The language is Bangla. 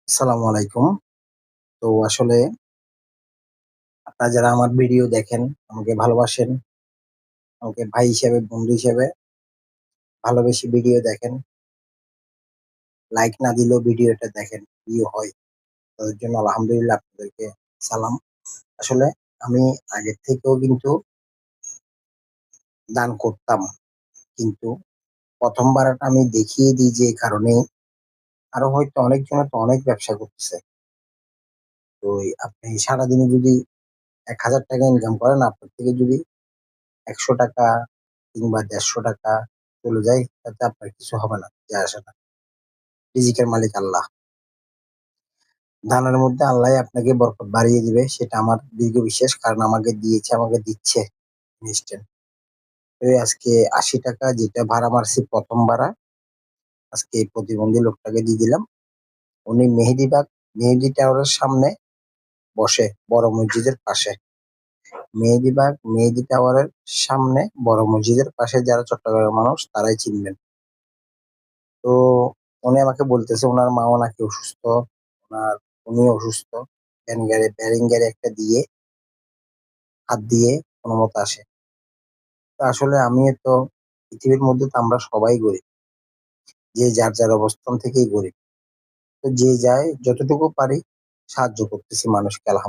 আসসালামু আলাইকুম। তো আসলে আপনারা যারা আমার ভিডিও দেখেন, আমাকে ভালোবাসেন, আমাকে ভাই হিসেবে, বন্ধু হিসেবে ভালোবেসে ভিডিও দেখেন, লাইক না দিলেও ভিডিওটা দেখেন, ভিউ হয়। তাদের জন্য আলহামদুলিল্লাহ আপনাদেরকে সালাম। আসলে আমি আগের থেকেও কিন্তু দান করতাম। কিন্তু ১ম বারাটা আমি দেখিয়ে দিই যে কারণে আরো হয়তো অনেকজনে তো অনেক ব্যবসা করতেছে। তো আপনি সারাদিনে যদি ৳১,০০০ ইনকাম করেন, আপনার থেকে যদি ৳১০০ কিংবা ৳১৫০ চলে যায়, তাতে আপনার কিছু হবে না, যায় আসে না। রিজিকের মালিক আল্লাহ। দানের মধ্যে আল্লাহই আপনাকে বরকত বাড়িয়ে দিবে, সেটা আমার দৃঢ় বিশ্বাস। কারণ আমাকে দিয়েছে, আমাকে দিচ্ছে ইনস্ট্যান্ট। তো এই আজকে ৳৮০ যেটা ভাড়া মারছি ১ম ভাড়া, আজকে এই প্রতিবন্ধী লোকটাকে দিয়ে দিলাম। উনি মেহেদী টাওয়ারের সামনে বসে, বড় মসজিদের পাশে। মেহেদী টাওয়ারের সামনে বড় মসজিদের পাশে যারা চট্টগ্রামের মানুষ তারাই চিনবেন। তো উনি আমাকে বলতেছে উনার মাও নাকি অসুস্থ, উনার উনিও অসুস্থ। ব্যারিং গাড়ি একটা দিয়ে হাত দিয়ে কোনমতে আসে। তো আসলে আমিও তো পৃথিবীর মধ্যে তো আমরা সবাই গরিব। যে যার অবস্থান থেকেই গরিব। তো যে যায় যতটুকু পারি সাহায্য করতেছি মানুষকে